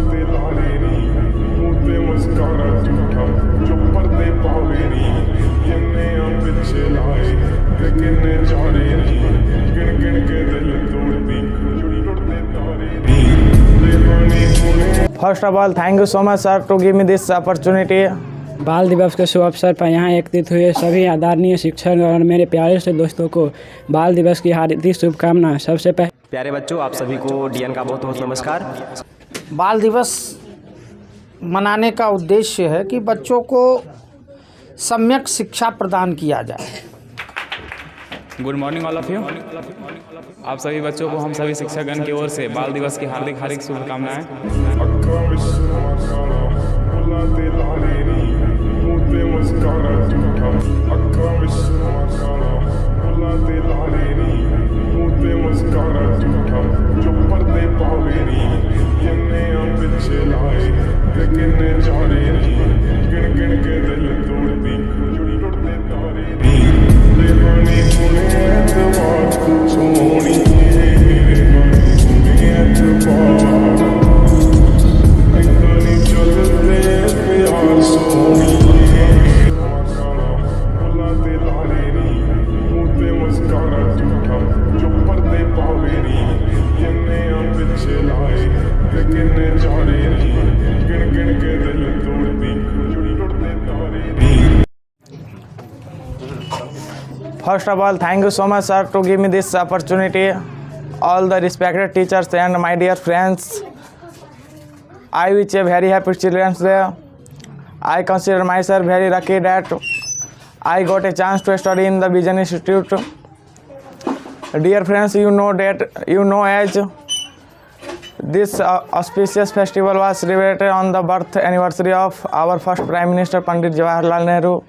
ते लारे नी मुंह ते मुस्कारा झूठा जो पर्दे पावे नी किन्ने पिछे लाए ते किन्ने चारे नी गिन गिन के दिल तोड़ती जुड़ते तारे नी दीवानी होने। First of all, thank you so much, sir, to give me this opportunity. बाल दिवस के शुभ अवसर पर यहाँ एकत्रित हुए सभी आदरणीय शिक्षक और मेरे प्यारे से दोस्तों को बाल दिवस की हार्दिक शुभकामनाएं। सबसे पहले प्यारे बच्चों, आप सभी को डीएन का बहुत बहुत नमस्कार। बाल दिवस मनाने का उद्देश्य है कि बच्चों को सम्यक शिक्षा प्रदान किया जाए। Good morning all of you. आप सभी बच्चों को हम सभी शिक्षकगण की ओर से बाल दिवस की हार्दिक शुभकामनाएं। अक्का विश्वा काला बुला ते लारे नी मुंह ते मुस्कारा झूठा अक्का विश्वा काला बुला ते लारे नी मुंह ते मुस्कारा झूठा जो पर्दे पावे नी किन्ने पिछे लाए ते किन्ने चारे नी गिन गिन के दिल तोड़ती जुड़ते तारे नी दीवानी होने एतबार सोनी मेरे मन होने एतबार इतनी चलते प्यार सोनी काला बुला ते लारे नी मुंह ते मुस्कारा झूठा जो पर्दे पावे नी किन्ने पिछे लाए ते किन्ने चारे नी गिन गिन के दिल तोड़ती जुड़ते तारे नी। First of all, thank you so much, sir, to give me this opportunity. All the respected teachers and my dear friends, I wish a very happy Children's Day. I consider myself very lucky that I got a chance to study in the Vision Institute. Dear friends, you know as this auspicious festival was celebrated on the birth anniversary of our first Prime Minister Pandit Jawaharlal Nehru.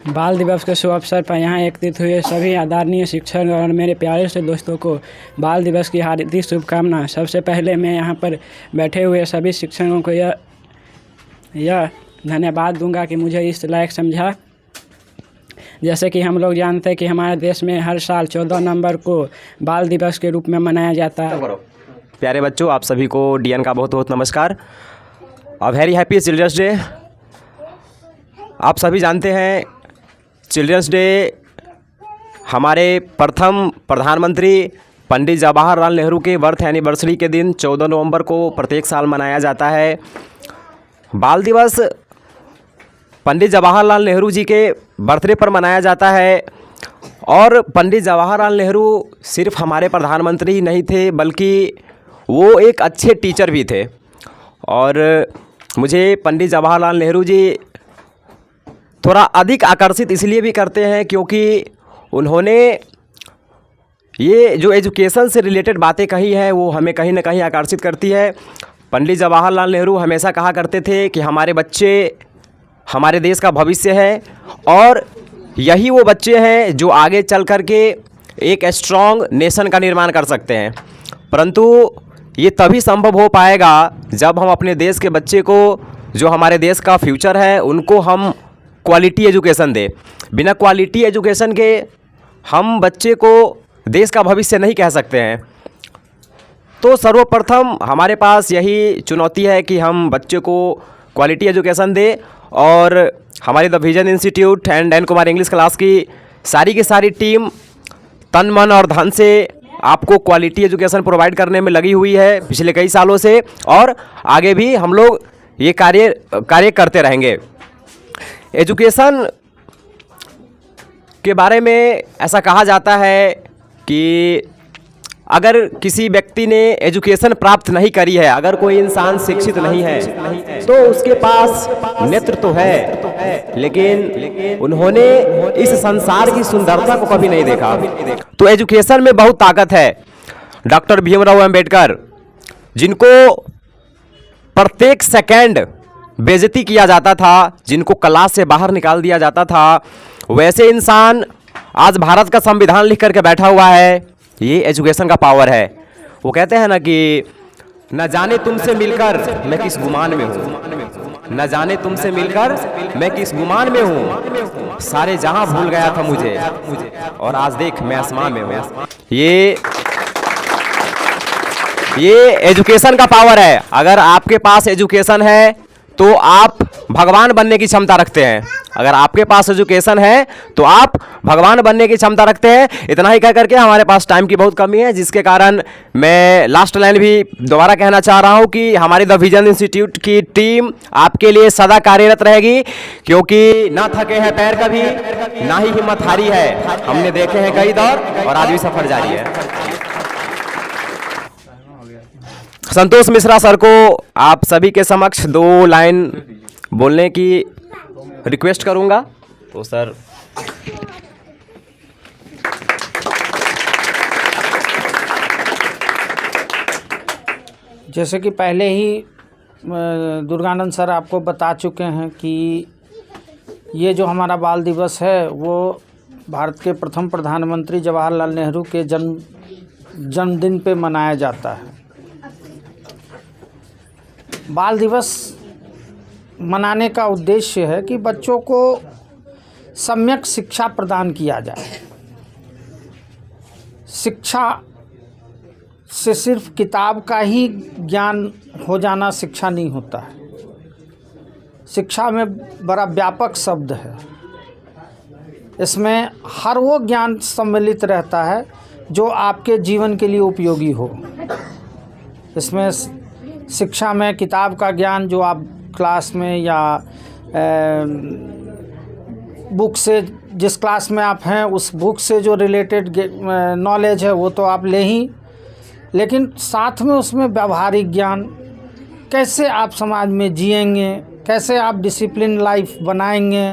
बाल दिवस के शुभ अवसर पर यहाँ एकत्रित हुए सभी आदरणीय शिक्षक और मेरे प्यारे से दोस्तों को बाल दिवस की हार्दिक शुभकामनाएं। सबसे पहले मैं यहाँ पर बैठे हुए सभी शिक्षकों को यह धन्यवाद दूंगा कि मुझे इस लायक समझा। जैसे कि हम लोग जानते हैं कि हमारे देश में हर साल 14 नवंबर को बाल दिवस के रूप में मनाया जाता है। प्यारे बच्चों, आप सभी को डीएन का बहुत बहुत नमस्कार। A very happy children's day. आप सभी जानते हैं चिल्ड्रंस डे हमारे प्रथम प्रधानमंत्री पंडित जवाहरलाल नेहरू के बर्थ एनिवर्सरी के दिन 14 नवंबर को प्रत्येक साल मनाया जाता है। बाल दिवस पंडित जवाहरलाल नेहरू जी के बर्थडे पर मनाया जाता है। और पंडित जवाहरलाल नेहरू सिर्फ हमारे प्रधानमंत्री ही नहीं थे, बल्कि वो एक अच्छे टीचर भी थे। और मुझे पंडित जवाहरलाल नेहरू जी थोड़ा अधिक आकर्षित इसलिए भी करते हैं क्योंकि उन्होंने ये जो एजुकेशन से रिलेटेड बातें कही हैं वो हमें कहीं ना कहीं आकर्षित करती है। पंडित जवाहरलाल नेहरू हमेशा कहा करते थे कि हमारे बच्चे हमारे देश का भविष्य है और यही वो बच्चे हैं जो आगे चल कर के एक स्ट्रॉन्ग नेशन का निर्माण कर सकते हैं। परंतु ये तभी संभव हो पाएगा जब हम अपने देश के बच्चे को, जो हमारे देश का फ्यूचर है, उनको हम क्वालिटी एजुकेशन दें। बिना क्वालिटी एजुकेशन के हम बच्चे को देश का भविष्य नहीं कह सकते हैं। तो सर्वप्रथम हमारे पास यही चुनौती है कि हम बच्चे को क्वालिटी एजुकेशन दें। और हमारी the vision institute and N Kumar English class की सारी टीम तन मन और धन से आपको क्वालिटी एजुकेशन प्रोवाइड करने में लगी हुई है पिछले कई सालों से, और आगे भी हम लोग ये कार्य करते रहेंगे। एजुकेशन के बारे में ऐसा कहा जाता है कि अगर किसी व्यक्ति ने एजुकेशन प्राप्त नहीं करी है, अगर कोई इंसान शिक्षित नहीं है, तो उसके पास नेत्र तो है लेकिन उन्होंने इस संसार की सुंदरता को कभी नहीं देखा। तो एजुकेशन में बहुत ताकत है। डॉक्टर भीमराव अंबेडकर, जिनको प्रत्येक सेकंड बेइज्जती किया जाता था, जिनको क्लास से बाहर निकाल दिया जाता था, वैसे इंसान आज भारत का संविधान लिख करके बैठा हुआ है। ये एजुकेशन का पावर है। वो कहते हैं ना कि न जाने तुमसे मिलकर मैं किस गुमान में हूँ। न जाने तुमसे मिलकर मैं किस गुमान में हूँ, सारे जहां भूल गया था मुझे, और आज देख मैं आसमान में हूँ। ये एजुकेशन का पावर है। अगर आपके पास एजुकेशन है तो आप भगवान बनने की क्षमता रखते हैं। अगर आपके पास एजुकेशन है तो आप भगवान बनने की क्षमता रखते हैं। इतना ही कह करके हमारे पास टाइम की बहुत कमी है, जिसके कारण मैं लास्ट लाइन भी दोबारा कहना चाह रहा हूं कि हमारी द विजन इंस्टीट्यूट की टीम आपके लिए सदा कार्यरत रहेगी, क्योंकि ना थके हैं पैर कभी, ना ही हिम्मत हारी है। हमने देखे हैं कई दौर और आज भी सफर जारी है। संतोष मिश्रा सर को आप सभी के समक्ष 2 लाइन बोलने की रिक्वेस्ट करूंगा। तो सर जैसे कि पहले ही दुर्गानंद सर आपको बता चुके हैं कि ये जो हमारा बाल दिवस है वो भारत के प्रथम प्रधानमंत्री जवाहरलाल नेहरू के जन्मदिन पे मनाया जाता है। बाल दिवस मनाने का उद्देश्य है कि बच्चों को सम्यक शिक्षा प्रदान किया जाए। शिक्षा से सिर्फ किताब का ही ज्ञान हो जाना शिक्षा नहीं होता है। शिक्षा में बड़ा व्यापक शब्द है, इसमें हर वो ज्ञान सम्मिलित रहता है जो आपके जीवन के लिए उपयोगी हो। इसमें शिक्षा में किताब का ज्ञान जो आप क्लास में या बुक से, जिस क्लास में आप हैं उस बुक से जो रिलेटेड नॉलेज है वो तो आप ले ही, लेकिन साथ में उसमें व्यवहारिक ज्ञान, कैसे आप समाज में जिएंगे, कैसे आप डिसिप्लिन लाइफ बनाएंगे,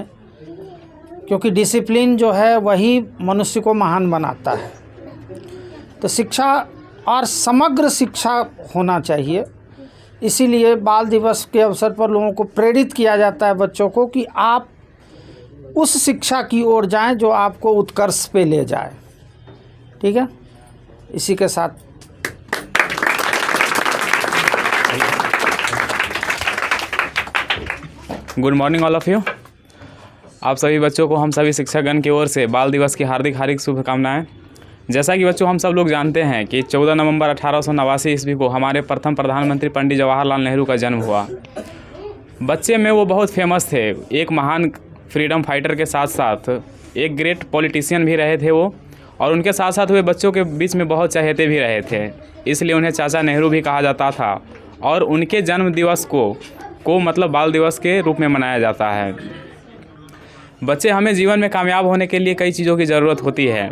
क्योंकि डिसिप्लिन जो है वही मनुष्य को महान बनाता है। तो शिक्षा और समग्र शिक्षा होना चाहिए। इसीलिए बाल दिवस के अवसर पर लोगों को प्रेरित किया जाता है, बच्चों को, कि आप उस शिक्षा की ओर जाएं जो आपको उत्कर्ष पे ले जाए। ठीक है, इसी के साथ good morning all of you. आप सभी बच्चों को हम सभी शिक्षकगण की ओर से बाल दिवस की हार्दिक हार्दिक शुभकामनाएं। जैसा कि बच्चों हम सब लोग जानते हैं कि 14 नवंबर 1889 ईस्वी को हमारे प्रथम प्रधानमंत्री पंडित जवाहरलाल नेहरू का जन्म हुआ। बच्चे में वो बहुत फेमस थे, एक महान फ्रीडम फाइटर के साथ साथ एक ग्रेट पॉलिटिशियन भी रहे थे वो, और उनके साथ साथ वे बच्चों के बीच में बहुत चहेते भी रहे थे, इसलिए उन्हें चाचा नेहरू भी कहा जाता था। और उनके जन्म दिवस को मतलब बाल दिवस के रूप में मनाया जाता है। बच्चे, हमें जीवन में कामयाब होने के लिए कई चीज़ों की ज़रूरत होती है,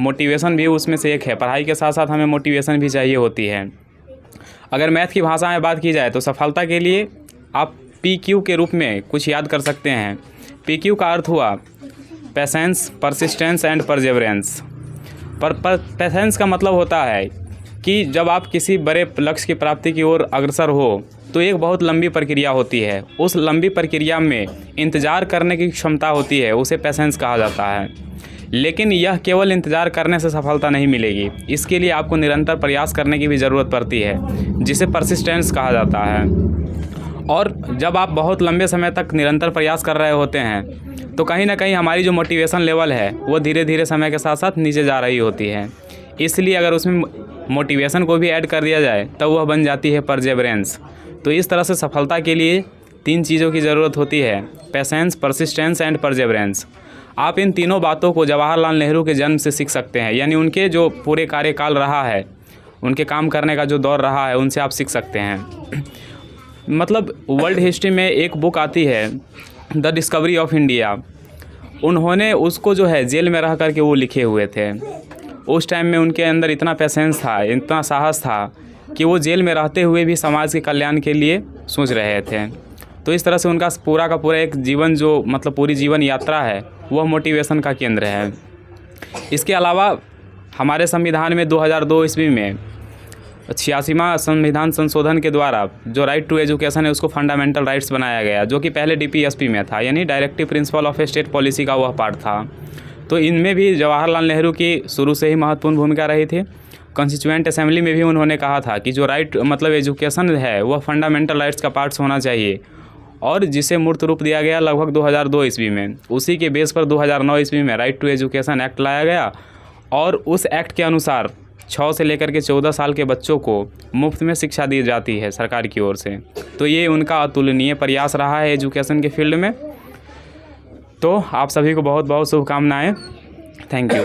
मोटिवेशन भी उसमें से एक है। पढ़ाई के साथ साथ हमें मोटिवेशन भी चाहिए होती है। अगर मैथ की भाषा में बात की जाए तो सफलता के लिए आप PQ के रूप में कुछ याद कर सकते हैं। PQ का अर्थ हुआ पेशेंस, परसिस्टेंस एंड परजेवरेंस। पेशेंस का मतलब होता है कि जब आप किसी बड़े लक्ष्य की प्राप्ति की ओर अग्रसर हो तो एक बहुत लंबी प्रक्रिया होती है। उस लंबी प्रक्रिया में इंतज़ार करने की क्षमता होती है, उसे पेशेंस कहा जाता है। लेकिन यह केवल इंतज़ार करने से सफलता नहीं मिलेगी, इसके लिए आपको निरंतर प्रयास करने की भी ज़रूरत पड़ती है, जिसे परसिस्टेंस कहा जाता है। और जब आप बहुत लंबे समय तक निरंतर प्रयास कर रहे होते हैं तो कहीं ना कहीं हमारी जो मोटिवेशन लेवल है वो धीरे धीरे समय के साथ साथ नीचे जा रही होती है। इसलिए अगर उसमें मोटिवेशन को भी ऐड कर दिया जाए तब वह बन जाती है परजेवरेंस। तो इस तरह से सफलता के लिए 3 चीज़ों की ज़रूरत होती है, पेशेंस, परसिस्टेंस एंड परजेवरेंस। आप इन तीनों बातों को जवाहरलाल नेहरू के जन्म से सीख सकते हैं, यानी उनके जो पूरे कार्यकाल रहा है, उनके काम करने का जो दौर रहा है, उनसे आप सीख सकते हैं। मतलब वर्ल्ड हिस्ट्री में एक बुक आती है द डिस्कवरी ऑफ इंडिया, उन्होंने उसको जो है जेल में रह कर के वो लिखे हुए थे। उस टाइम में उनके अंदर इतना पेशेंस था, इतना साहस था कि वो जेल में रहते हुए भी समाज के कल्याण के लिए सोच रहे थे। तो इस तरह से उनका पूरा का पूरा एक जीवन जो मतलब पूरी जीवन यात्रा है वह मोटिवेशन का केंद्र है। इसके अलावा हमारे संविधान में 2002 ईस्वी में 86वां संविधान संशोधन के द्वारा जो राइट टू एजुकेशन है उसको फंडामेंटल राइट्स बनाया गया, जो कि पहले DPSP में था, यानी directive principle of state policy का वह पार्ट था। तो इनमें भी जवाहरलाल नेहरू की शुरू से ही महत्वपूर्ण भूमिका रही थी। कॉन्स्टिट्यूएंट असेंबली में भी उन्होंने कहा था कि जो राइट मतलब एजुकेशन है वह फंडामेंटल राइट्स का पार्ट्स होना चाहिए, और जिसे मूर्त रूप दिया गया लगभग 2002 ईस्वी में। उसी के बेस पर 2009 ईस्वी में राइट टू एजुकेशन एक्ट लाया गया और उस एक्ट के अनुसार 6 से लेकर के 14 साल के बच्चों को मुफ्त में शिक्षा दी जाती है सरकार की ओर से। तो ये उनका अतुलनीय प्रयास रहा है एजुकेशन के फील्ड में। तो आप सभी को बहुत बहुत शुभकामनाएं। Thank you.